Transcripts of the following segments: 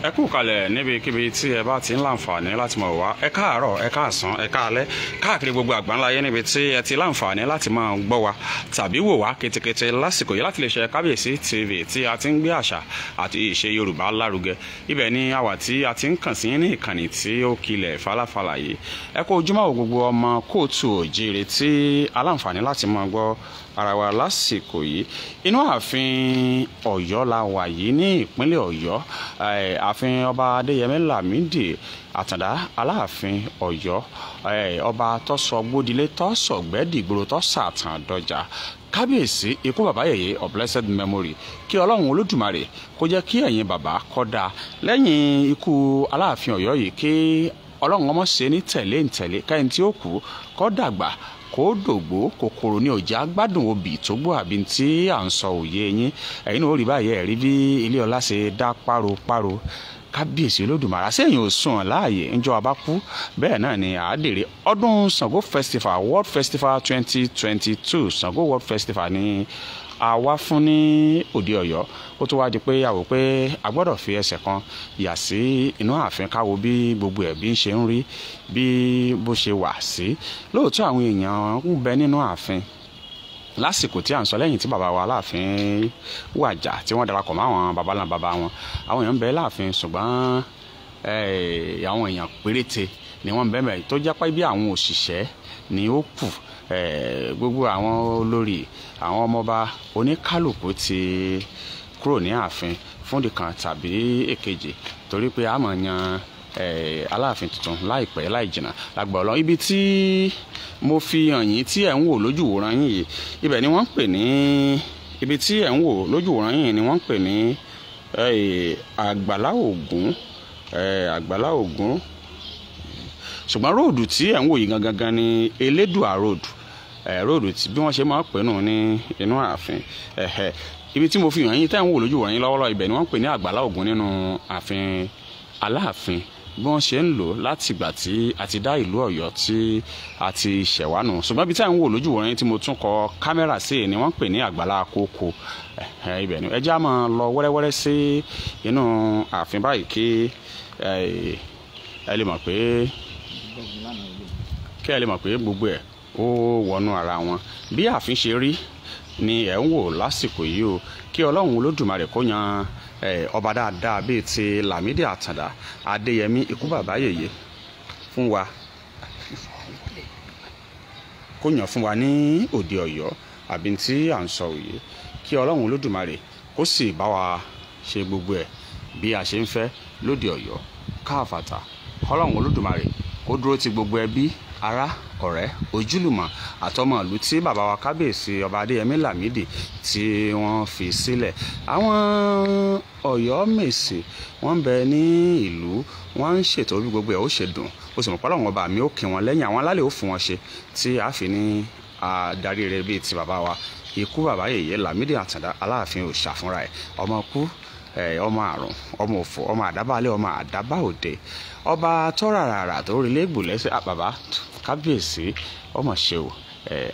ẹ kú kalẹ̀ níbikíbi tí ẹ bá ti ń láǹfààní láti máa wá ẹ káàárọ̀ ẹ káàsán ẹ káalẹ́ káàkiri gbogbo àgbáńláyé níbi tí ẹ ti láǹfààní láti máa gbọ́ wa tàbí wò wá ketekete lásìkò yìí láti lè ṣe Kabiyesitv tí a ti ń gbé àṣà àti ìṣe Yorùbá lárugẹ. Ibẹ̀ ni àwa tí a ti ń kàn sí ní ìkànnì tí ó kilẹ̀ falafala yìí. Ẹ kú ojúmọ́ gbogbo ọmọ kóòtù òjìrè tí aláǹfààní láti máa gbọ́ ara wa lásìkò yìí. Inú ààfin Ọ̀yọ́ la wà yìí ní ìpínlẹ̀ Ọ̀yọ́. Ààfin ọba Adeyemi Lamidi Atanda Aláàfin Ọ̀yọ́. Ọba tó sọ gbódilé tó sọ gbẹ́dìgbòrò tó sàtàn dọjà. Kábíyèsí Ikubabaye of blessed memory. Kí Ọlọ́run Olódùmarè kó jẹ́ kí ẹ̀yin bàbá kó dáa lẹ́yìn ikú Aláàfin Ọ̀yọ́ yìí, kí Ọlọ́run ọmọ ṣe ní tẹ̀lé ntẹ̀lé káyìn tí ó kú kó dàgbà kó dògbó kòkòrò ní ọjà gbádùn obì tó gbọ́ àbí tí à ń sọ òye yín. Ẹ̀yin náà ó rí báyìí ẹ̀ rí bí ilé ọlá ṣe dá páropáro. Kábíyèsí Olódùmarè sẹ́yìn ò sùn láàyè ńjọ́ abákú bẹ́ẹ̀ náà ni àádèrè ọdún Sango Festival World Festival 2022 Sango World Festival ni a wá fún ní òde Ọ̀yọ́. Ó tó wá di pé àwò pé a gbọ́dọ̀ fi ẹsẹ̀ kan yà sí inú ààfin káwo bí gbogbo ẹ̀ bí ń ṣe ń rí bí bó ṣe wà sí. Lóòótọ́ àwọn èèyàn ń bẹ nínú ààfin lásìkò tí à ń sọ lẹ́yìn tí bàbá wa Aláàfin wàjà tí wọ́n darapọ̀ mọ́ àwọn babaláńlá bàbá wọn. Àwọn èèyàn ń bẹ láàfin ṣùgbọ́n àwọn èèyàn péréte ni wọ́n ń bẹ mẹ́ tó jẹ́ pé bí àwọn òṣìṣẹ́ ni ó kù. Gbogbo àwọn olórí àwọn ọmọọba oníkálùkù ti kúrò ní ààfin fún ìkan tàbí èkejì torí pé a máa yan Aláàfin tuntun láìpẹ́ láì jìnnà lágbà Ọlọ́run. Ibi tí mo fi hàn yín tí ẹ̀ ń wò lójú wòran yìí, ibẹ̀ ni wọ́n ń pè ní ibi tí ẹ̀ ń wò lójú wòran yìí ni wọ́n ń pè ní Àgbàlá Ògún. Àgbàlá Ògún ṣùgbọ́n róòdù tí ẹ̀ ń wò yìí gangan ni Elédùà róòdù. Róòdù tí bí wọ́n ṣe máa ń pè nù ní inú ààfin. Ibi tí mo fi hàn yín tẹ́ ń wò lójú wòran yìí lọ́wọ́lọ́wọ́ ibẹ̀ ni wọ́n ń pè ní Àgbàlá Ògún nínú ààfin Aláàfin bí wọ́n ṣe ń lò láti ìgbà tí a ti dá ìlú Ọ̀yọ́ tí a ti ṣẹ̀wánu. Ṣùgbọ́n ibi tí à ń wò lójú wòran yìí tí mo tún kọ kámẹ́rà sí ni wọ́n ń pè ní Àgbàlá Kókó. Ibẹ̀ ni ẹ já máa lọ wẹ́rẹ́wẹ́rẹ́ sí inú ààfin báyìí kí ẹ lè mọ̀ pé gbogbo ẹ̀ ó wọnú ara wọn. Bí ààfin ṣe rí ni ẹ̀ ń wò lásìkò yìí o. Kí Ọlọ́run Olódùmarè kó yan ọba dáadáa bíi ti Lamidi Atanda Adeyemi Ikubabaye fún wa, kó yàn fún wa ní òde Ọ̀yọ́ àbí tí à ń sọ òye. Kí Ọlọ́run Olódùmarè kó sì bá wa ṣe gbogbo ẹ̀ bí a ṣe ń fẹ́ lóde Ọ̀yọ́ káàfàtà. Ọlọ́run Olódùmarè kó dúró ti gbogbo ẹbí ará ọ̀rẹ́ ojúlùmọ̀ àtọmọ ìlú tí bàbá wa Kábíyèsí ọba Adeyemi Lamidi tí wọ́n fi sílẹ̀. Àwọn Ọ̀yọ́ mèsì wọ́n ń bẹ ní ìlú, wọ́n ń ṣètò bí gbogbo ẹ̀ ó ṣe dùn. Ó sì mọ̀ pé Ọlọ́run ọba mi ó kí wọn lẹ́yìn, àwọn alálẹ̀ ó fún wọn ṣe tí a fi ní adarí rẹ̀ bíi ti bàbá wa Ikubabaye Lamidi Atanda Aláàfin òòṣà fúnra ẹ̀. Ọmọ kú ọmọ àrùn ọmọ òfò ọmọ àdábálẹ̀ ọmọ àdábá òde ọba tọ́ràràrà tó rí lẹ́gbò lẹ́sẹ̀ bàbá Kábíyèsí ọmọ ṣe o.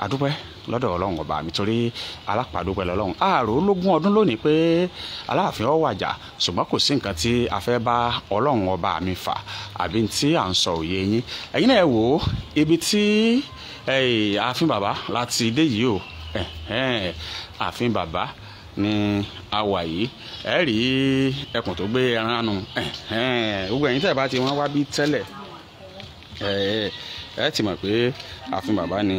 Adúpẹ́ lọ́dọ̀ Ọlọ́run ọba mi torí alápàdúpẹ́ lọ́lọ́run. Ààrò ológun ọdún lónìí pé Aláàfin ó wàjà ṣùgbọ́n kò sí nǹkan tí a fẹ́ bá Ọlọ́run ọba mi fà àbí tí à ń sọ òye yín. Ẹ̀yin náà wò ó ibi tí ààfin bàbá láti dé yìí o. Ààfin bàbá ni a wà yìí. Ẹ rí ẹkùn tó gbé ẹran nù. Gbogbo ẹ̀yin tẹ́ bá ti wọ́n wá bí tẹ́lẹ̀ ẹ ti mọ̀ pé ààfin bàbá ni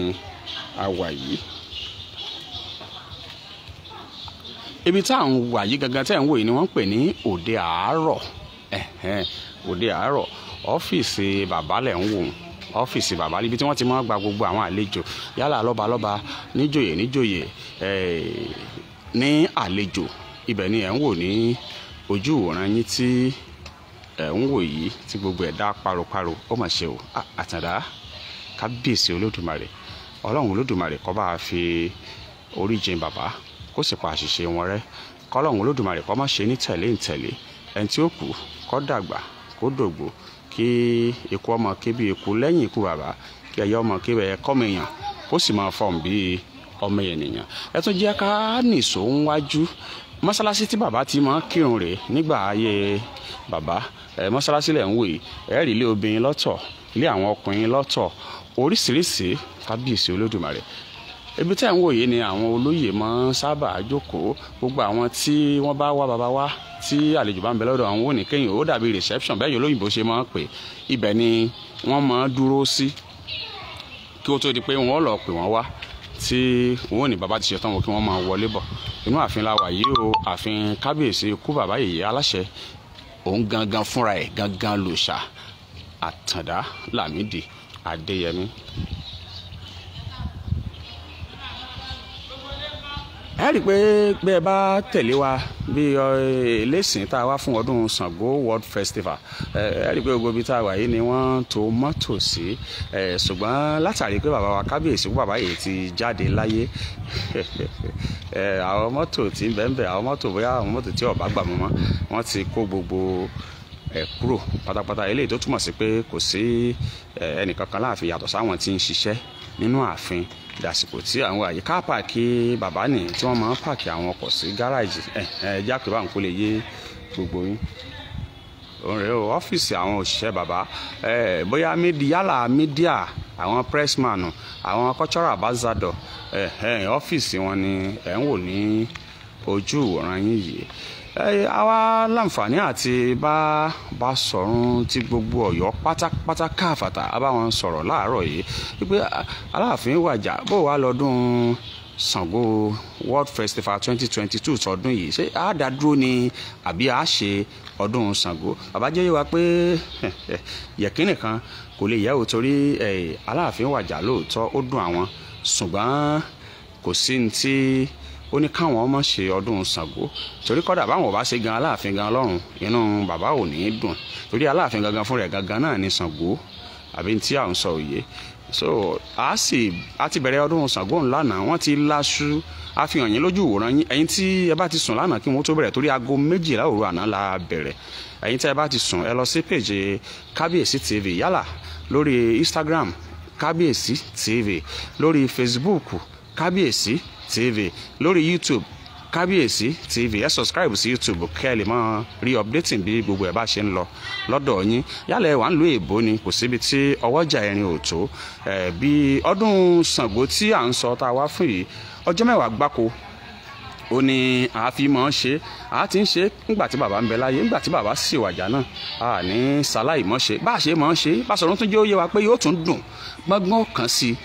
a wà yìí. Ibi tá à ń wà yìí gangan tẹ́ ń wò yìí ni wọ́n ń pè ní òde àárọ̀. Òde àárọ̀ ọ́fíìsì bàbá lẹ̀ ń wò. Ọ́fíìsì bàbá níbi tí wọ́n ti máa gba gbogbo àwọn àlejò yálà lọ́balọ́ba níjòyè ní àlejò. Ibẹ̀ ni ẹ̀ ń wò ní ojú ìwòran yín tí ẹ̀ ń wò yìí tí gbogbo ẹ̀ dá páropáro. Ó mà ṣe o. Àtàndá Kábíyèsí Olódùmarè Ọlọ́run Olódùmarè kó bá fi orí jìn bàbá kó sì pa àṣìṣe wọn rẹ́. Kọ́lọ́run Olódùmarè kó má ṣe ní tẹ̀lé ntẹ̀lé ẹni tí ó kú kó dàgbà kó dògbò. Kí eku ọmọ ké bí eku lẹ́yìn ikú bàbá, kí ẹyẹ ọmọ ké bẹ́ẹ̀ kọ́mọ èèyàn kó sì máa fọ̀n bí ọmọ ènìyàn. Ẹ tún jẹ́ ká nìṣó ń wájú mọ́sálásí tí bàbá ti máa kírun rè nígbà ayé bàbá, mọ́sálásí lẹ̀ ń wò yìí, rí ilé obìnrin lọ́tọ̀, ilé àwọn ọkùnrin lọ́tọ̀, oríṣiríṣi. Kábíyèsí Olódùmarè. Ibi tẹ́ ń wò yìí ni àwọn olóyè máa ń sábà jókòó. Gbogbo àwọn tí wọ́n bá wá bàbá wá, tí àlejò bá ń bẹ lọ́dọ̀ àwọn òní kẹ́yìn, ó dàbí reception bẹ́ẹ̀ yóò lóyìnbó ṣe máa ń pè. Ibẹ̀ ni wọ́n máa ń dúró sí kí ó tó di pé wọ́n lọ pè wọ́n wá, tí wọ́n ò ní bàbá ti ṣetán wọn kí wọ́n máa wọlé bọ̀. Inú ààfin la wà yìí o, ààfin Kábíyèsí Ikubabaye aláṣẹ, òun gangan fúnra ẹ̀ gangan lòṣà Atanda Lámídì Adeyemi. Ẹ rí i pé bẹ́ẹ̀ bá tẹ̀lé wa bí lẹ́sìn tá a wá fún ọdún Sango World Festival, ẹ rí i pé gbogbo ibi tá a wà yìí ni wọ́n tò mọ́tò sí, ṣùgbọ́n látàrí pé bàbá wa Kábíyèsí Ikubabaye ti jáde láyé, àwọn mọ́tò tí ń bẹ́ẹ̀ àwọn mọ́tò bóyá àwọn mọ́tò tí ọ̀bá gbà mọ́ wọ́n ti kó gbogbo kúrò pátápátá. Eléyìí tó túmọ̀ sí pé kò sí ẹnìkankan láàfin yàtọ̀ sáwọn tí ń ṣiṣẹ́ nínú ààfin dàsìkò tí àwọn àyíká pààkì bàbá nì tí wọ́n máa ń pààkì àwọn ọkọ̀ sí gáràjì. Jákè bá ń kó lè yé gbogbo yín. Òun rèé o, ọ́fíìsì àwọn òṣìṣẹ́ bàbá, bóyá yálà mídíà, àwọn pressman, àwọn cultural ambassador, ọ́fíìsì wọn ni ẹ̀ ń wò ní ojú ìwòran yín yìí. Àwa láǹfààní àti bá sọ̀rọ̀ tí gbogbo Ọ̀yọ́ pátápátá káfàtà a bá wọn sọ̀rọ̀ láàárọ̀ yìí wípé Aláàfin wàjà bó wà lọ́dún Sango World Festival 2022 tọdún yìí, ṣé a dá dúró ni àbí a ṣe ọdún Sango? Bàbá jẹ́ wá pé yẹ̀kínì kan kò lè yẹ̀ wò torí Aláàfin wàjà lóòótọ́ ó dùn àwọn, ṣùgbọ́n kò sí ní tí ó ní káwọn ọmọ ṣe ọdún Sango torí kọ́dà báwọn bá ṣe gan Aláàfin gan lọ́rùn, inú bàbá ò ní dùn torí Aláàfin gangan fún rẹ̀ gangan náà ní Sango, àbí tí à ń sọ òye. So a ti bẹ̀rẹ̀ ọdún Sango lánàá, wọ́n ti láṣú àfihàn yín lójú ìwòran yín. Ẹ̀yin tí ẹ bá ti sùn lánàá kí wọ́n tó bẹ̀rẹ̀ torí aago 12 òru àná la bẹ̀rẹ̀. Ẹ̀yin tí ẹ bá ti sùn ẹ lọ sí page Kabiyesitv, yálà lórí Instagram Kabiyesitv, lórí Facebook Kabiyesitv, lórí YouTube Kabiyesitv. Ẹ subscribe sí YouTube kẹ́ ẹ lè máa rí updating bí gbogbo ẹ̀ bá ṣe ń lọ lọ́dọ̀ yín. Yálà ẹ wà ń lo èbó ni, kò síbi tí ọwọ́jà ẹ̀rin ò tó. Bí ọdún Sango tí à ń sọ tá a wá fún yìí, ọjọ́ 10 gbáko ó ní a fi máa ń ṣe. A ti ń ṣe nígbà tí bàbá ń bẹ láyé, nígbà tí bàbá sì wàjà náà a ní sáláì mọ́ ṣe. Bá a ṣe máa ń ṣe, bá sọ̀rọ̀ tún jẹ́ ó yé wa pé yóò tún dùn gbọ́ngbọ́n kan sí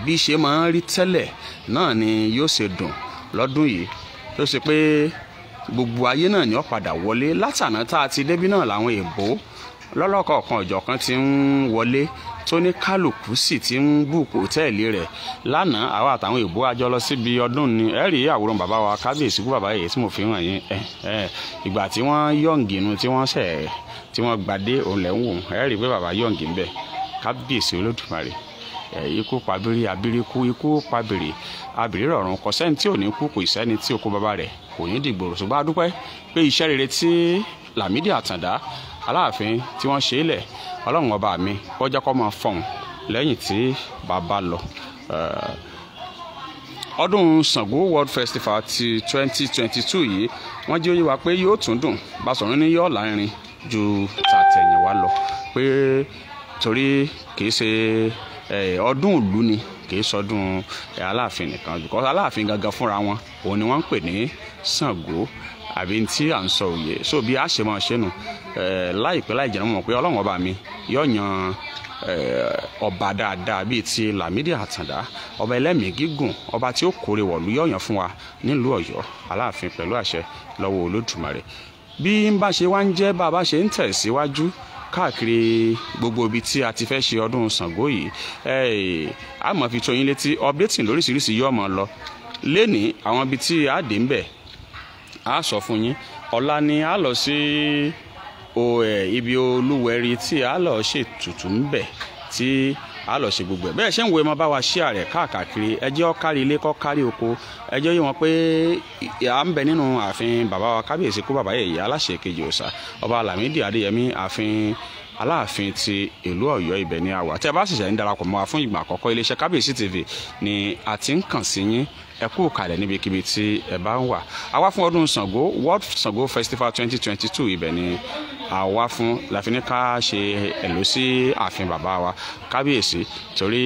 bí ṣe máa ń rí tẹ́lẹ̀ náà ni yóò ṣe dùn lọ́dún yìí. Tó ṣe pé gbogbo ayé náà ni ó padà wọlé. Látàná tá a ti débí náà làwọn èèbó lọ́lọ́kọ̀ọ̀kan ọ̀jọ̀kan ti ń wọlé tó ní kálukú sì ti ń búùkù hòtẹ́ẹ̀lì rẹ̀. Lánàá àwa àtàwọn èèbó àjọ lọ síbi ọdún ni ẹ rí àwòrán bàbá wa Kábíyèsí Ikubabaye tí mo fi hàn yín. Ìgbà tí wọ́n yọ̀ǹgì nu tí wọ́n gbadé òun lẹ́ ń wò, ẹ rí pé bàbá yọ̀ǹgì ń bẹ. Kábíyèsí Olódùmarè. Ikú pabiri abiriku, ikú pabiri abiri rọrùn, kò sẹ́ni tí ò ní kú, kò sẹ́ni tí oko bàbá rẹ̀ kò ní dìgbòrò. Ṣùgbọ́n a dúpẹ́ pé iṣẹ́ rere tí Lámídì Atanda Aláàfin tí wọ́n ṣe é lẹ̀, Ọlọ́run ọba mi ó jẹ́ kó máa fọ̀hún lẹ́yìn tí bàbá lọ. Ọdún Sango World Festival ti 2022 yìí wọ́n jẹ́ ó yé wa pé yóò tún dùn, bá sọ̀rọ̀ ní yóò lárinrin ju tàtẹ̀yìnwá lọ, pé torí kìí ṣe ọdún ìlú ni, kìí sọdún Aláàfin nìkan, because Aláàfin gangan fúnra wọn òun ni wọ́n ń pè ní Sango, àbí tí à ń sọ òye. So bí a ṣe máa ṣe nù láìpẹ́ láì jẹ́ mọ̀ pé Ọlọ́run ọba mi yóò yan ọba dáadáa bíi ti Lámídì Atanda, ọba ẹlẹ́mìí gígùn, ọba tí ó kórè wọ̀lú yóò yan fún wa nílùú Ọ̀yọ́ Aláàfin pẹ̀lú àṣẹ lọ́wọ́ Olódùmarè. Bí n bá ṣe wá ń jẹ́ bá a bá ṣe ń tẹ̀síwájú káàkiri gbogbo ibi tí a ti fẹ́ ṣe ọdún Sango yìí, a máa fi tó yín létí updating lóríṣiríṣi yóò máa lọ. Lénìí àwọn ibi tí a dé ń bẹ̀ a sọ fún yín. Ọ̀la ni a lọ sí ibi olúwẹ̀rí tí a lọ ṣètùtù ń bẹ̀, tí a lọ ṣe gbogbo ẹ̀. Bẹ́ẹ̀ ṣe ń wo ẹ máa bá wa share rẹ̀ káàkiri, ẹ jẹ́ ó kárí ilé kó kárí oko. Ẹ jẹ́ yé wọn pé à ń bẹ nínú ààfin bàbá wa Kábíyèsí Ikubabaye aláṣẹ kejì òòṣà ọba Lámídì Adeyemi, ààfin aláàfin ti ìlú Ọ̀yọ́ ibẹ̀ ni a wà. Tẹ́ bá sì ṣe ń darapọ̀ mọ́ wa fún ìgbà àkọ́kọ́, iléeṣẹ́ Kabiyesitv ni a ti ń kàn sí yín. Ẹ kú kalẹ̀ níbikíbi tí ẹ bá ń wà. A wá fún ọdún Sango, World Sango Festival 2022 ibẹ̀ ni a wá fún láfiní ká ṣe èlò sí ààfin bàbá wa Kábíyèsí, torí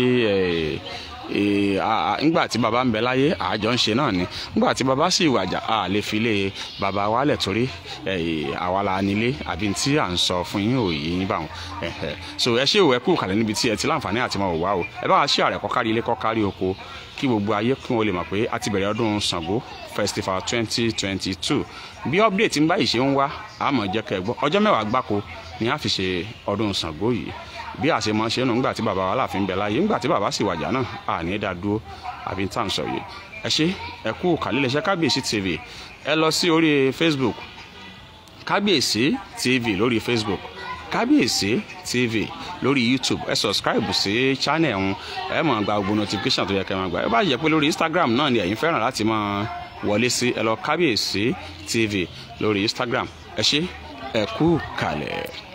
nígbà tí bàbá ń bẹ láyé àjọ ń ṣe náà ni, nígbà tí bàbá sì wàjà a lè fi lé bàbá wa lẹ̀, torí àwa la nílé àbí tí à ń sọ fún yín òye yín báwọn. So ẹ ṣé o, ẹ kú kalẹ̀ níbi tí ẹ ti láǹfààní àti máa wò wá o. Ẹ bá wa share rẹ̀ kó kárí ilé kó kárí oko, kí gbogbo ayé kí wọ́n lè mọ̀ pé a ti bẹ̀rẹ̀ ọdún Sango Festival 2022. Bí update ń báyìí ṣe ń wá, a mọ̀ jẹ́ kẹ́ gbọ́. Ọjọ́ 10 gbáko ni a fi ṣe ọdún Sango yìí. Bí a ṣe mọ̀ ṣe nù nígbà tí bàbá wa láàfin bẹ láyé, nígbà tí bàbá sì wàjà náà a ní dá dúró àbí tá à ń sọ yìí. Ẹ ṣé, ẹ kú kalẹ̀ iléeṣẹ́ Kabiyesitv. Ẹ lọ sí orí Facebook, Kabiyesitv lórí Facebook, Kabiyesitv lórí YouTube. Ẹ subscribe sí channel wọn, ẹ máa gba gbogbo notification tó yẹ kẹ́ máa gba. Ẹ bá jẹ́ pé lórí Instagram náà ni ẹ̀yin fẹ́ràn láti máa wọlé sí, ẹ lọ Kabiyesitv lórí Instagram. Ẹ ṣé, ẹ kú kalẹ̀.